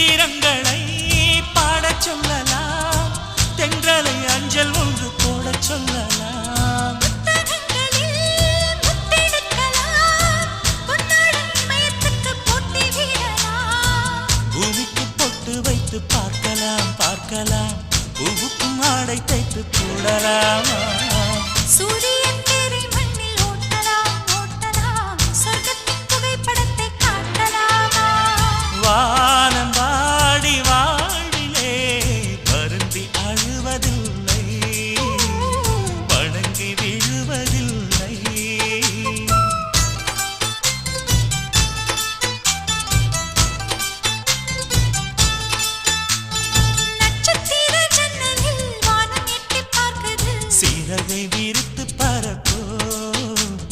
சித்திரங்களை பாடச் சொல்லலாம், தென்றலை அஞ்சல் ஒன்று போடச் சொல்லலாம். பூமிக்கு பொட்டு வைத்து பார்க்கலாம் பார்க்கலாம், பூவுக்கும் ஆடை தைத்து போடலாம்.